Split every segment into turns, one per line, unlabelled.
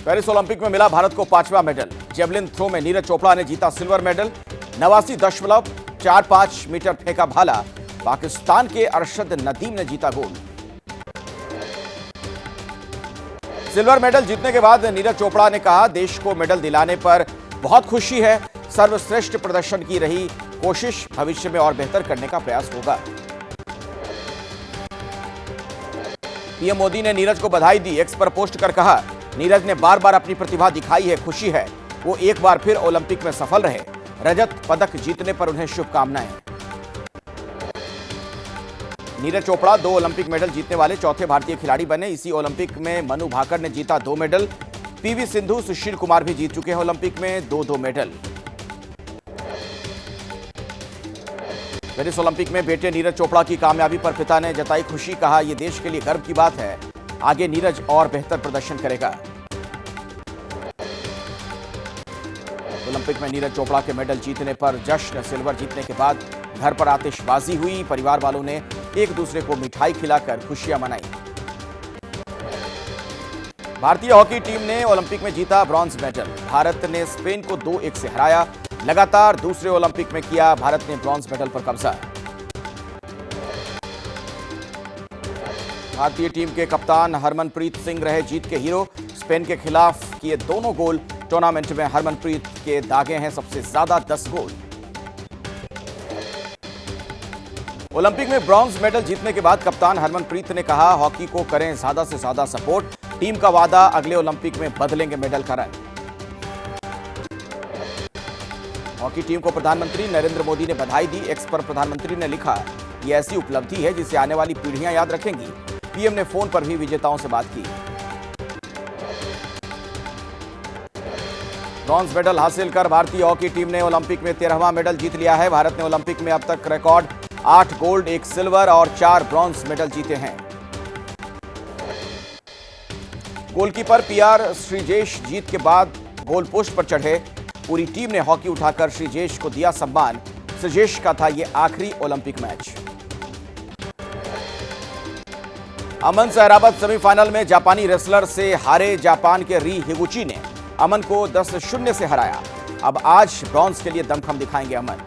Paris Olympic में मिला भारत को 5वां मेडल। जेवलिन थ्रो में नीरज चोपड़ा ने जीता सिल्वर मेडल। 89.45 मीटर फेंका भाला। पाकिस्तान के अरशद नदीम ने जीता गोल्ड। सिल्वर मेडल जीतने के बाद नीरज चोपड़ा ने कहा, देश को मेडल दिलाने पर बहुत खुशी है। सर्वश्रेष्ठ प्रदर्शन की रही कोशिश, भविष्य में और बेहतर करने का प्रयास होगा। पीएम मोदी ने नीरज को बधाई दी। एक्स पर पोस्ट कर कहा, नीरज ने बार बार अपनी प्रतिभा दिखाई है, खुशी है वो एक बार फिर ओलंपिक में सफल रहे। रजत पदक जीतने पर उन्हें शुभकामनाएं। नीरज चोपड़ा 2 ओलंपिक मेडल जीतने वाले चौथे भारतीय खिलाड़ी बने। इसी ओलंपिक में मनु भाकर ने जीता 2 मेडल। पीवी सिंधु, सुशील कुमार भी जीत चुके हैं ओलंपिक में 2-2 मेडल। पेरिस ओलंपिक में बेटे नीरज चोपड़ा की कामयाबी पर पिता ने जताई खुशी। कहा, यह देश के लिए गर्व की बात है। आगे नीरज और बेहतर प्रदर्शन करेगा। ओलंपिक में नीरज चोपड़ा के मेडल जीतने पर जश्न। सिल्वर जीतने के बाद घर पर आतिशबाजी हुई। परिवार वालों ने एक दूसरे को मिठाई खिलाकर खुशियां मनाई। भारतीय हॉकी टीम ने ओलंपिक में जीता ब्रॉन्ज मेडल। भारत ने स्पेन को 2-1 से हराया। लगातार दूसरे ओलंपिक में किया भारत ने ब्रॉन्ज मेडल पर कब्जा। भारतीय टीम के कप्तान हरमनप्रीत सिंह रहे जीत के हीरो। स्पेन के खिलाफ किए दोनों गोल। टूर्नामेंट में हरमनप्रीत के दागे हैं सबसे ज्यादा 10 गोल। ओलंपिक में ब्रॉन्ज मेडल जीतने के बाद कप्तान हरमनप्रीत ने कहा, हॉकी को करें ज्यादा से ज्यादा सपोर्ट। टीम का वादा, अगले ओलंपिक में बदलेंगे मेडल का रंग। हॉकी टीम को प्रधानमंत्री नरेंद्र मोदी ने बधाई दी। एक्स पर प्रधानमंत्री ने लिखा, यह ऐसी उपलब्धि है जिसे आने वाली पीढ़ियां याद रखेंगी। पीएम ने फोन पर भी विजेताओं से बात की। ब्रॉन्ज मेडल हासिल कर भारतीय हॉकी टीम ने ओलंपिक में 13वां मेडल जीत लिया है। भारत ने ओलंपिक में अब तक रिकॉर्ड 8 गोल्ड, 1 सिल्वर और 4 ब्रॉन्ज मेडल जीते हैं। गोलकीपर पीआर श्रीजेश जीत के बाद गोल पोस्ट पर चढ़े। पूरी टीम ने हॉकी उठाकर श्रीजेश को दिया सम्मान। श्रीजेश का था यह आखिरी ओलंपिक मैच। अमन सहरावत सेमीफाइनल में जापानी रेसलर से हारे। जापान के री हिगुची ने अमन को 10-0 से हराया। अब आज ब्रॉन्ज के लिए दमखम दिखाएंगे अमन।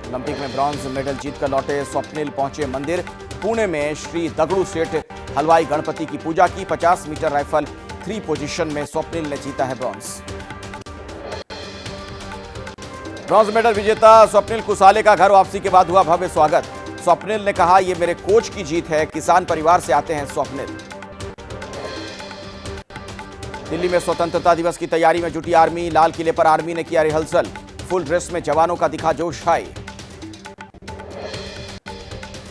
ओलंपिक में ब्रॉन्ज मेडल जीतकर लौटे स्वप्निल पहुंचे मंदिर। पुणे में श्री दगड़ू सेठ हलवाई गणपति की पूजा की। 50 मीटर राइफल 3 पोजीशन में स्वप्निल ने जीता है ब्रॉन्ज। ब्रॉन्ज मेडल विजेता स्वप्निल कुसाले का घर वापसी के बाद हुआ भव्य स्वागत। स्वप्निल ने कहा, यह मेरे कोच की जीत है। किसान परिवार से आते हैं स्वप्निल। दिल्ली में स्वतंत्रता दिवस की तैयारी में जुटी आर्मी। लाल किले पर आर्मी ने किया रिहर्सल। फुल ड्रेस में जवानों का दिखा जोश हाई।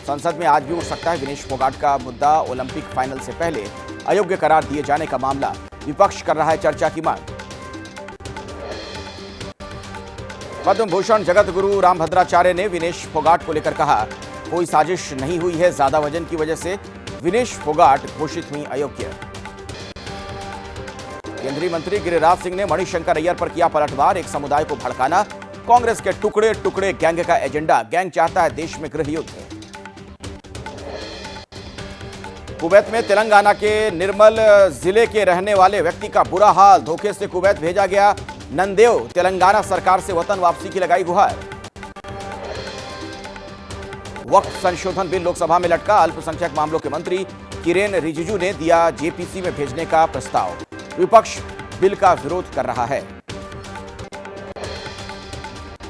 संसद में आज भी उठ सकता है विनेश फोगाट का मुद्दा। ओलंपिक फाइनल से पहले अयोग्य करार दिए जाने का मामला। विपक्ष कर रहा है चर्चा की मांग। पद्म भूषण जगत गुरु रामभद्राचार्य ने विनेश फोगाट को लेकर कहा, कोई साजिश नहीं हुई है। ज्यादा वजन की वजह से विनेश फोगाट घोषित हुई अयोग्य। केंद्रीय मंत्री गिरिराज सिंह ने मणिशंकर अय्यर पर किया पलटवार। एक समुदाय को भड़काना कांग्रेस के टुकड़े टुकड़े गैंग का एजेंडा। गैंग चाहता है देश में गृह युद्ध। कुवैत में तेलंगाना के निर्मल जिले के रहने वाले व्यक्ति का बुरा हाल। धोखे से कुवैत भेजा गया नंदेव। तेलंगाना सरकार से वतन वापसी की लगाई गुहार। वक्फ संशोधन बिल लोकसभा में लटका। अल्पसंख्यक मामलों के मंत्री किरेन रिजिजू ने दिया जेपीसी में भेजने का प्रस्ताव। विपक्ष बिल का विरोध कर रहा है।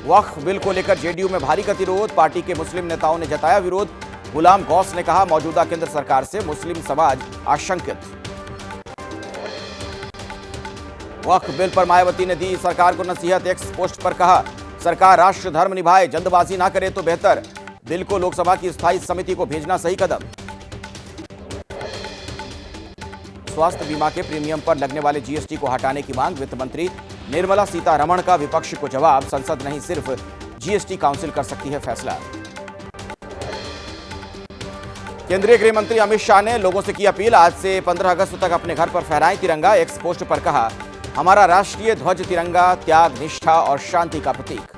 वक्फ बिल को लेकर जेडीयू में भारी गतिरोध। पार्टी के मुस्लिम नेताओं ने जताया विरोध। गुलाम गौस ने कहा, मौजूदा केंद्र सरकार से मुस्लिम समाज आशंकित। वक्फ बिल पर मायावती ने दी सरकार को नसीहत। एक्स पोस्ट पर कहा, सरकार राष्ट्र धर्म निभाए, जल्दबाजी ना करे तो बेहतर। बिल को लोकसभा की स्थायी समिति को भेजना सही कदम। स्वास्थ्य बीमा के प्रीमियम पर लगने वाले जीएसटी को हटाने की मांग। वित्त मंत्री निर्मला सीतारमण का विपक्ष को जवाब। संसद नहीं सिर्फ जीएसटी काउंसिल कर सकती है फैसला। केंद्रीय गृह मंत्री अमित शाह ने लोगों से की अपील, आज से 15 अगस्त तक अपने घर पर फहराएं तिरंगा। एक्स पोस्ट पर कहा, हमारा राष्ट्रीय ध्वज तिरंगा त्याग, निष्ठा और शांति का प्रतीक।